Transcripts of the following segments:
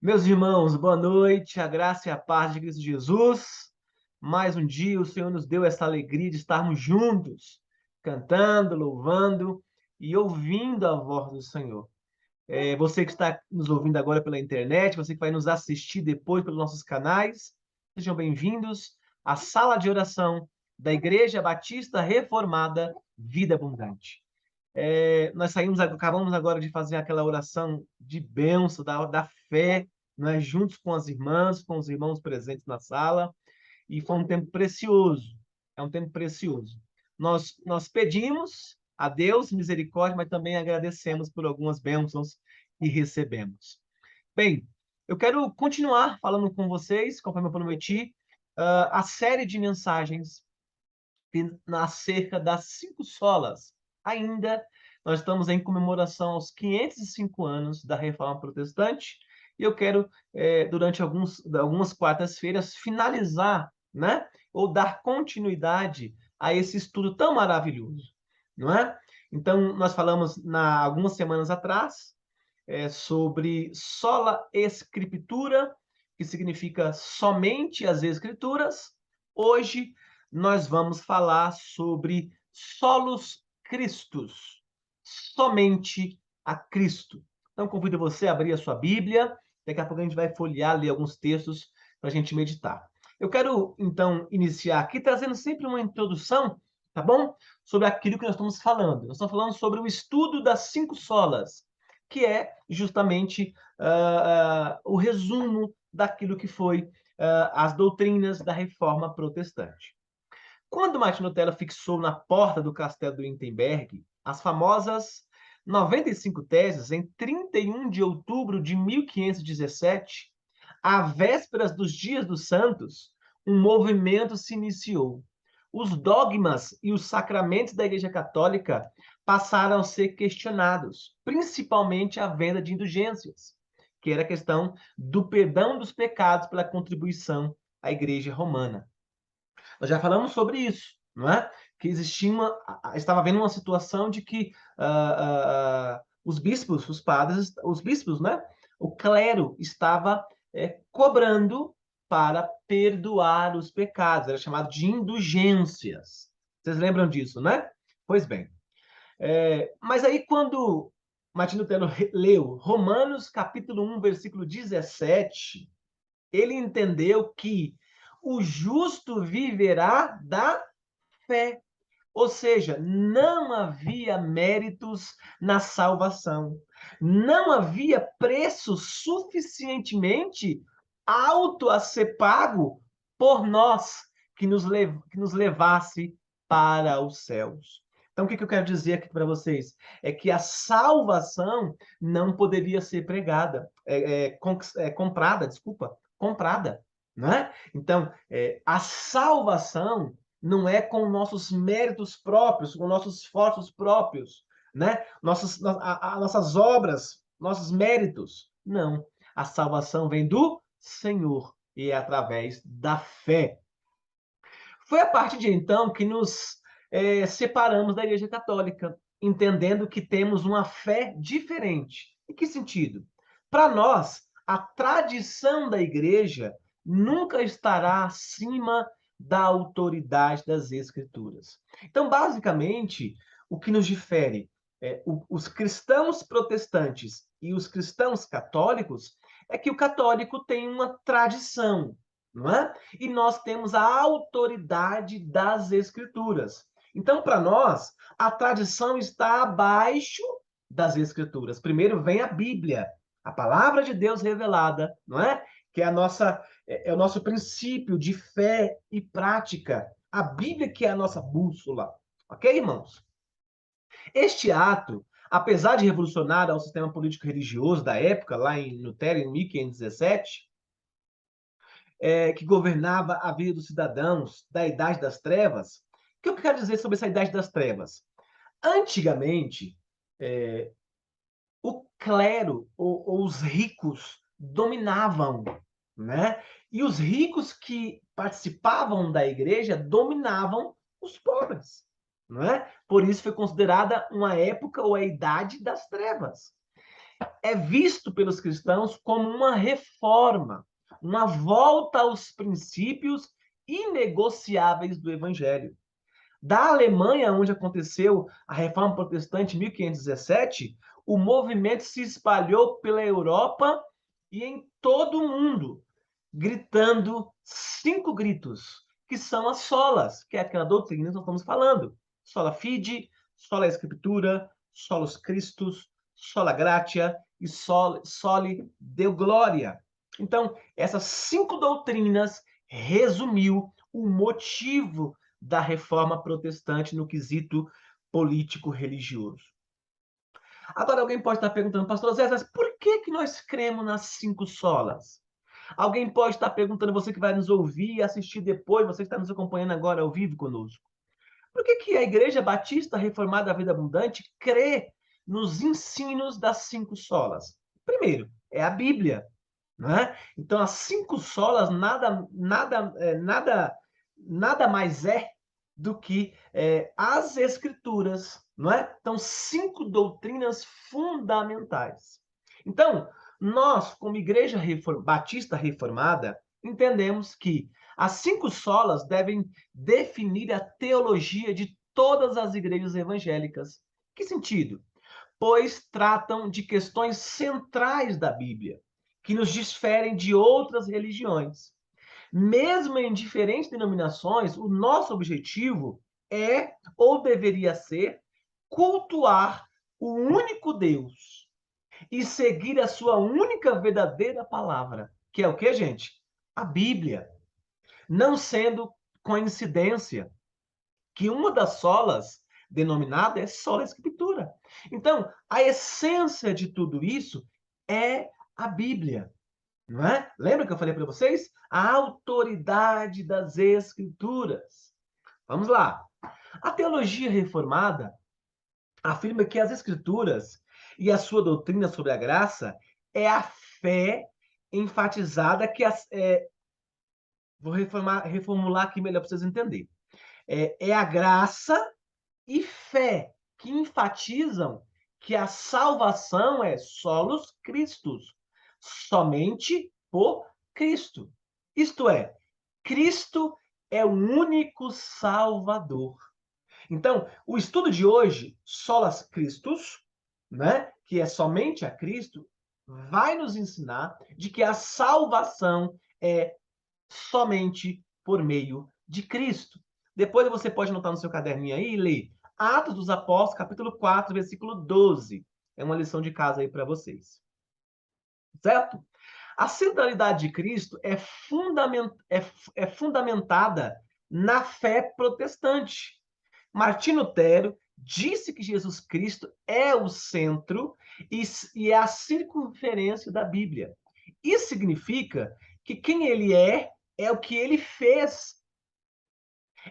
Meus irmãos, boa noite, a graça e a paz de Cristo Jesus. Mais um dia o Senhor nos deu essa alegria de estarmos juntos, cantando, louvando e ouvindo a voz do Senhor. Você que está nos ouvindo agora pela internet, você que vai nos assistir depois pelos nossos canais, sejam bem-vindos à sala de oração da Igreja Batista Reformada Vida Abundante. Acabamos agora de fazer aquela oração de bênção, da fé, nós juntos com as irmãs, com os irmãos presentes na sala, e foi um tempo precioso, é um tempo precioso. Nós pedimos a Deus misericórdia, mas também agradecemos por algumas bênçãos que recebemos. Bem, eu quero continuar falando com vocês, conforme eu prometi, a série de mensagens acerca das 5 solas. Ainda nós estamos em comemoração aos 505 anos da Reforma Protestante, e eu quero, durante algumas quartas-feiras, finalizar, né, ou dar continuidade a esse estudo tão maravilhoso, não é? Então, nós falamos algumas semanas atrás sobre sola escritura, que significa somente as escrituras. Hoje nós vamos falar sobre solos Christus, somente a Cristo. Então convido você a abrir a sua Bíblia, daqui a pouco a gente vai folhear, ler alguns textos para a gente meditar. Eu quero, então, iniciar aqui trazendo sempre uma introdução, tá bom? Sobre aquilo que nós estamos falando. Nós estamos falando sobre o estudo das 5 solas, que é justamente o resumo daquilo que foi as doutrinas da Reforma Protestante. Quando Martin Lutero fixou na porta do castelo do Wittenberg as famosas 95 teses, em 31 de outubro de 1517, à vésperas dos Dias dos Santos, um movimento se iniciou. Os dogmas e os sacramentos da Igreja Católica passaram a ser questionados, principalmente a venda de indulgências, que era a questão do perdão dos pecados pela contribuição à Igreja Romana. Nós já falamos sobre isso, não é? Que estava havendo uma situação de que os bispos, os padres, os bispos, né? O clero estava cobrando para perdoar os pecados, era chamado de indulgências. Vocês lembram disso, né? Pois bem. Mas aí, quando Martin Lutero leu Romanos, capítulo 1, versículo 17, ele entendeu que o justo viverá da fé. Ou seja, não havia méritos na salvação. Não havia preço suficientemente alto a ser pago por nós que nos levasse para os céus. Então, o que eu quero dizer aqui para vocês? É que a salvação não poderia ser comprada, desculpa, comprada, não é? Então, a salvação não é com nossos méritos próprios, com nossos esforços próprios, né? Nossas obras, nossos méritos. Não. A salvação vem do Senhor e é através da fé. Foi a partir de então que nos separamos da Igreja Católica, entendendo que temos uma fé diferente. Em que sentido? Para nós, a tradição da Igreja nunca estará acima da autoridade das Escrituras. Então, basicamente, o que nos difere os cristãos protestantes e os cristãos católicos é que o católico tem uma tradição, não é? E nós temos a autoridade das Escrituras. Então, para nós, a tradição está abaixo das Escrituras. Primeiro vem a Bíblia, a palavra de Deus revelada, não é? Que é o nosso princípio de fé e prática. A Bíblia que é a nossa bússola. Ok, irmãos? Este ato, apesar de revolucionário ao sistema político-religioso da época, lá em Lutero, em 1517, que governava a vida dos cidadãos da Idade das Trevas. O que eu quero dizer sobre essa Idade das Trevas? Antigamente, o clero ou os ricos dominavam, né? E os ricos que participavam da igreja dominavam os pobres, não é? Por isso foi considerada uma época ou a Idade das Trevas. é visto pelos cristãos como uma reforma, uma volta aos princípios inegociáveis do Evangelho. Da Alemanha, onde aconteceu a Reforma Protestante em 1517, o movimento se espalhou pela Europa e em todo o mundo, gritando 5 gritos, que são as solas, que é aquela doutrina que nós estamos falando. Sola fide, sola escritura, solos Christus, sola gratia e soli deo gloria. Então, essas 5 doutrinas resumiu o motivo da reforma protestante no quesito político-religioso. Agora, alguém pode estar perguntando, pastor Zé, mas por que nós cremos nas 5 solas? Alguém pode estar perguntando, você que vai nos ouvir e assistir depois, você que está nos acompanhando agora ao vivo conosco. Por que a Igreja Batista Reformada da Vida Abundante crê nos ensinos das 5 solas? Primeiro, é a Bíblia. Não é? Então, as 5 solas nada mais é do que as Escrituras. Não é? Então, 5 doutrinas fundamentais. Então, nós, como Igreja Batista Reformada, entendemos que as 5 solas devem definir a teologia de todas as igrejas evangélicas. Que sentido? Pois tratam de questões centrais da Bíblia, que nos diferem de outras religiões. Mesmo em diferentes denominações, o nosso objetivo é, ou deveria ser, cultuar o único Deus e seguir a sua única verdadeira palavra, que é o que, gente? A Bíblia. Não sendo coincidência que uma das solas denominada é sola escritura. Então, a essência de tudo isso é a Bíblia, não é? Lembra que eu falei para vocês? A autoridade das escrituras. Vamos lá. A teologia reformada afirma que as escrituras e a sua doutrina sobre a graça é a fé enfatizada vou reformular aqui melhor para vocês entenderem. É a graça e fé que enfatizam que a salvação é solos Christus, somente por Cristo. Isto é, Cristo é o único Salvador. Então, o estudo de hoje, Solas Christus, né, que é somente a Cristo, vai nos ensinar de que a salvação é somente por meio de Cristo. Depois você pode anotar no seu caderninho aí e ler Atos dos Apóstolos, capítulo 4, versículo 12. É uma lição de casa aí para vocês. Certo? A centralidade de Cristo é fundamentada na fé protestante. Martinho Lutero disse que Jesus Cristo é o centro e é a circunferência da Bíblia. Isso significa que quem ele é o que ele fez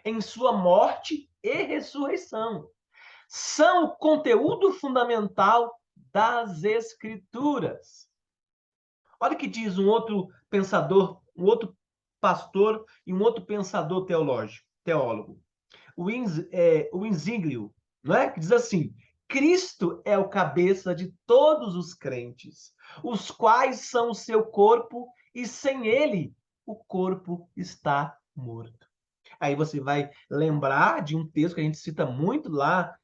em sua morte e ressurreição. São o conteúdo fundamental das Escrituras. Olha o que diz um outro pensador, um outro pastor e um outro pensador teólogo. O Inziglio, não é? Que diz assim: Cristo é o cabeça de todos os crentes, os quais são o seu corpo, e sem ele o corpo está morto. Aí você vai lembrar de um texto que a gente cita muito lá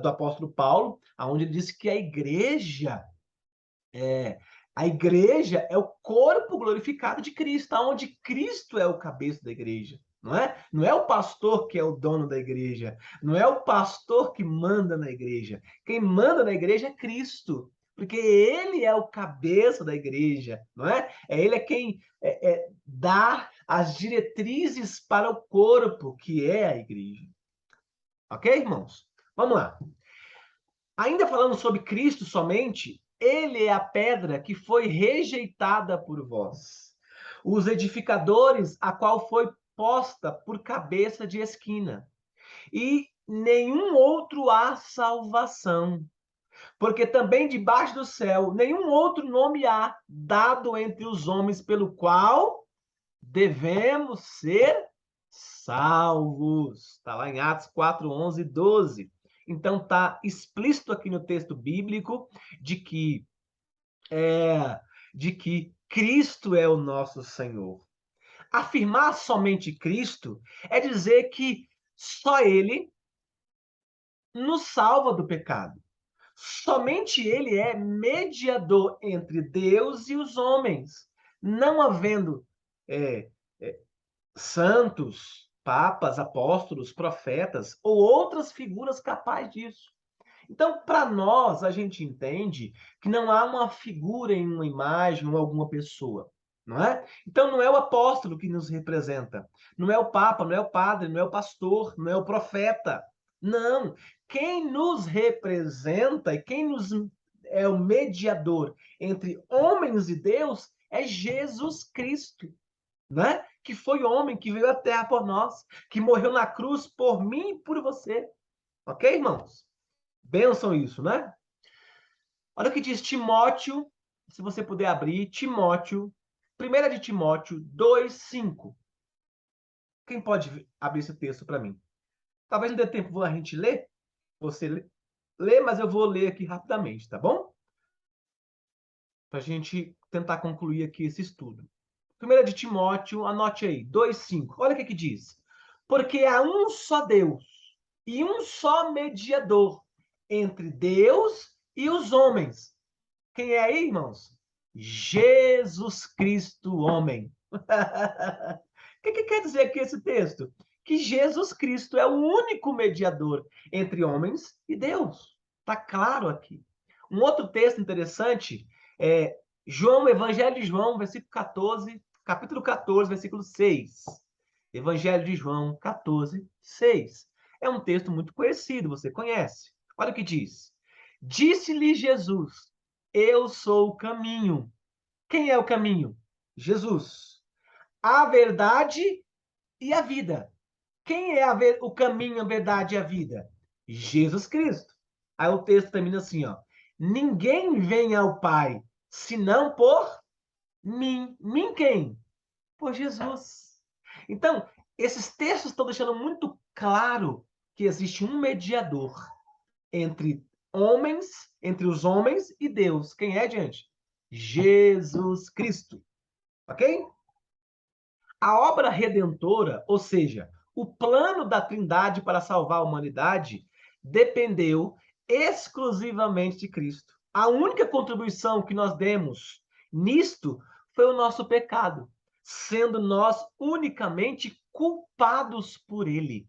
do apóstolo Paulo, onde ele disse que a igreja é o corpo glorificado de Cristo, onde Cristo é o cabeça da igreja. Não é? Não é o pastor que é o dono da igreja. Não é o pastor que manda na igreja. Quem manda na igreja é Cristo. Porque ele é o cabeça da igreja, não é? Ele é quem dá as diretrizes para o corpo, que é a igreja. Ok, irmãos? Vamos lá. Ainda falando sobre Cristo somente, ele é a pedra que foi rejeitada por vós, os edificadores, a qual foi posta por cabeça de esquina. E nenhum outro há salvação, porque também debaixo do céu nenhum outro nome há dado entre os homens pelo qual devemos ser salvos. Está lá em Atos 4, 11 e 12. Então, está explícito aqui no texto bíblico de que de que Cristo é o nosso Senhor. Afirmar somente Cristo é dizer que só Ele nos salva do pecado. Somente Ele é mediador entre Deus e os homens, não havendo é, santos, papas, apóstolos, profetas ou outras figuras capazes disso. Então, para nós, a gente entende que não há uma figura em uma imagem ou alguma pessoa, não é? Então, não é o apóstolo que nos representa, não é o papa, não é o padre, não é o pastor, não é o profeta. Não. Quem nos representa e quem nos é o mediador entre homens e Deus é Jesus Cristo, né? Que foi homem, que veio à terra por nós, que morreu na cruz por mim e por você. Ok, irmãos? Bênção isso, né? Olha o que diz Timóteo, se você puder abrir, Timóteo, 1 de Timóteo 2:5. Quem pode abrir esse texto para mim? Talvez não dê tempo a gente ler, você lê, mas eu vou ler aqui rapidamente, tá bom? Para a gente tentar concluir aqui esse estudo. 1 de Timóteo, anote aí, 2:5. Olha o que diz. Porque há um só Deus e um só mediador entre Deus e os homens. Quem é aí, irmãos? Jesus Cristo, homem. O que quer dizer aqui esse texto? Que Jesus Cristo é o único mediador entre homens e Deus. Está claro aqui. Um outro texto interessante é João, Evangelho de João, versículo 14, capítulo 14, versículo 6. Evangelho de João 14, 6. É um texto muito conhecido, você conhece. Olha o que diz. Disse-lhe Jesus: eu sou o caminho. Quem é o caminho? Jesus. A verdade e a vida. Quem é o caminho, a verdade e a vida? Jesus Cristo. Aí o texto termina assim, ó. Ninguém vem ao Pai senão por mim. Mim quem? Por Jesus. Então, esses textos estão deixando muito claro que existe um mediador entre homens, entre os homens e Deus. Quem é, gente? Jesus Cristo. Ok? A obra redentora, ou seja, o plano da Trindade para salvar a humanidade, dependeu exclusivamente de Cristo. A única contribuição que nós demos nisto foi o nosso pecado, sendo nós unicamente culpados por ele.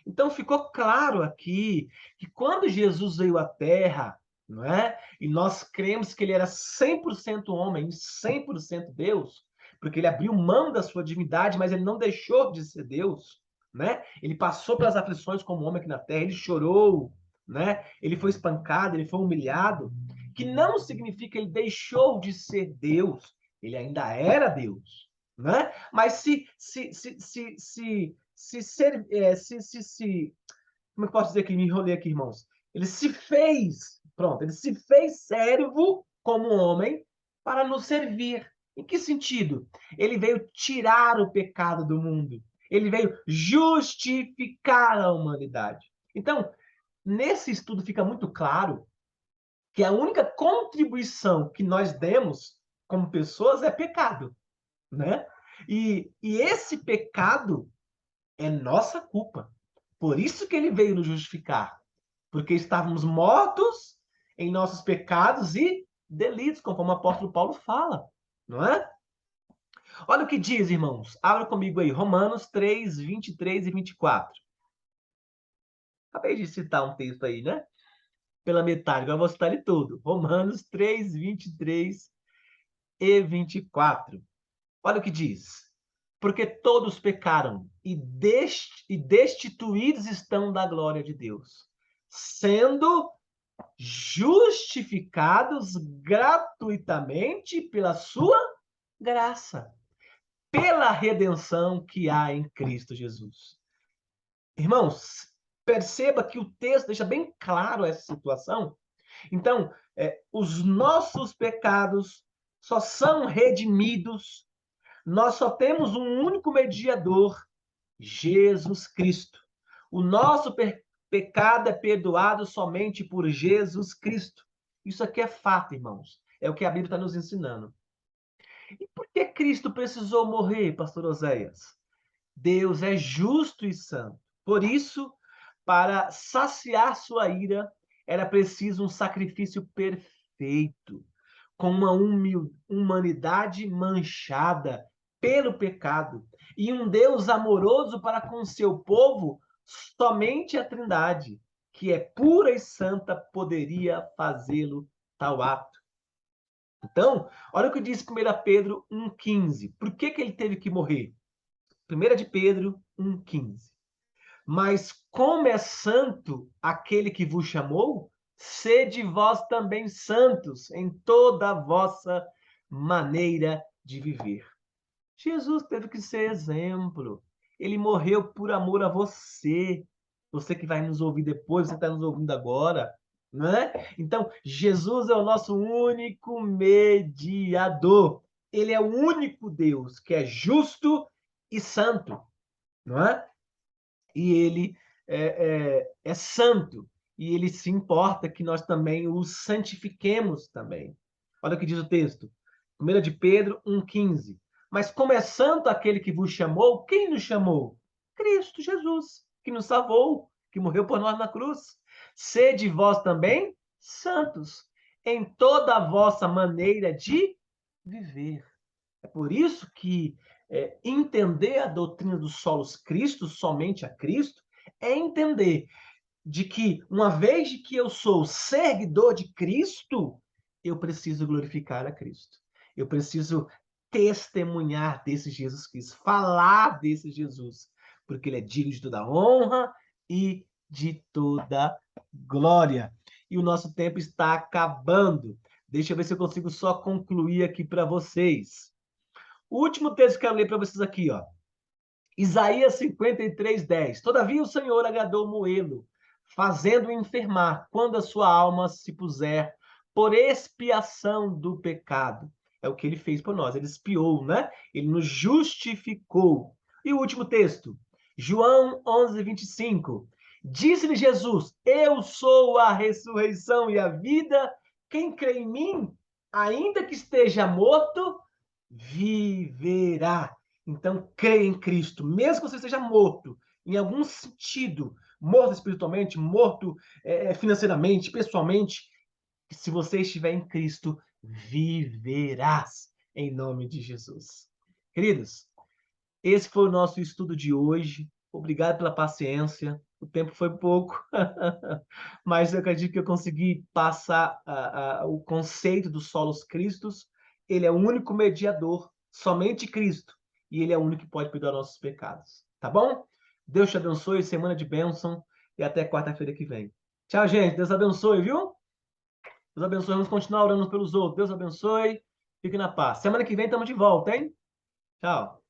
Então ficou claro aqui que quando Jesus veio à Terra, não é? E nós cremos que ele era 100% homem, 100% Deus, porque ele abriu mão da sua divindade, mas ele não deixou de ser Deus, né? Ele passou pelas aflições como homem aqui na Terra, ele chorou, né? Ele foi espancado, ele foi humilhado, que não significa que ele deixou de ser Deus, ele ainda era Deus, né? Mas como é que eu posso dizer que me enrolei aqui, irmãos? Ele se fez, pronto, ele se fez servo como homem para nos servir. Em que sentido? Ele veio tirar o pecado do mundo. Ele veio justificar a humanidade. Então, nesse estudo fica muito claro que a única contribuição que nós demos como pessoas é pecado, né? E esse pecado é nossa culpa. Por isso que ele veio nos justificar. Porque estávamos mortos em nossos pecados e delitos, conforme o apóstolo Paulo fala. Não é? Olha o que diz, irmãos. Abra comigo aí, Romanos 3, 23 e 24. Acabei de citar um texto aí, né? Pela metade, agora vou citar ele todo. Romanos 3, 23 e 24. Olha o que diz. Porque todos pecaram e destituídos estão da glória de Deus, sendo justificados gratuitamente pela sua graça, pela redenção que há em Cristo Jesus. Irmãos, perceba que o texto deixa bem claro essa situação. Então, os nossos pecados só são redimidos, nós só temos um único mediador, Jesus Cristo. O nosso pecado é perdoado somente por Jesus Cristo. Isso aqui é fato, irmãos. É o que a Bíblia está nos ensinando. E por que Cristo precisou morrer, pastor Oséias? Deus é justo e santo. Por isso, para saciar sua ira, era preciso um sacrifício perfeito, com uma humanidade manchada pelo pecado, e um Deus amoroso para com seu povo. Somente a Trindade, que é pura e santa, poderia fazê-lo tal ato. Então, olha o que diz 1 Pedro 1,15. Por que ele teve que morrer? 1 de Pedro 1,15. Mas como é santo aquele que vos chamou, sede vós também santos em toda a vossa maneira de viver. Jesus teve que ser exemplo. Ele morreu por amor a você. Você que vai nos ouvir depois, você está nos ouvindo agora, não é? Então, Jesus é o nosso único mediador. Ele é o único Deus que é justo e santo, não é? E ele é santo. E ele se importa que nós também o santifiquemos também. Olha o que diz o texto. 1 de Pedro 1,15. Mas como é santo aquele que vos chamou, quem nos chamou? Cristo Jesus, que nos salvou, que morreu por nós na cruz. Sede vós também santos em toda a vossa maneira de viver. É por isso que entender a doutrina dos solos Cristo, somente a Cristo, é entender de que, uma vez de que eu sou seguidor de Cristo, eu preciso glorificar a Cristo. Eu preciso testemunhar desse Jesus Cristo, falar desse Jesus, porque ele é digno de toda honra e de toda glória. E o nosso tempo está acabando. Deixa eu ver se eu consigo só concluir aqui para vocês. O último texto que eu quero ler para vocês aqui, ó. Isaías 53:10. Todavia o Senhor agradou Moelo, fazendo-o enfermar, quando a sua alma se puser por expiação do pecado. É o que ele fez por nós. Ele expiou, né? Ele nos justificou. E o último texto, João 11:25. Disse-lhe Jesus: Eu sou a ressurreição e a vida. Quem crê em mim, ainda que esteja morto, viverá. Então, creia em Cristo, mesmo que você esteja morto, em algum sentido, morto espiritualmente, morto financeiramente, pessoalmente, se você estiver em Cristo, viverás em nome de Jesus. Queridos, esse foi o nosso estudo de hoje. Obrigado pela paciência. O tempo foi pouco, mas eu acredito que eu consegui passar o conceito dos solos Cristos. Ele é o único mediador, somente Cristo. E ele é o único que pode perdoar nossos pecados. Tá bom? Deus te abençoe, semana de bênção e até quarta-feira que vem. Tchau, gente. Deus abençoe, viu? Deus abençoe. Vamos continuar orando pelos outros. Deus abençoe. Fique na paz. Semana que vem estamos de volta, hein? Tchau.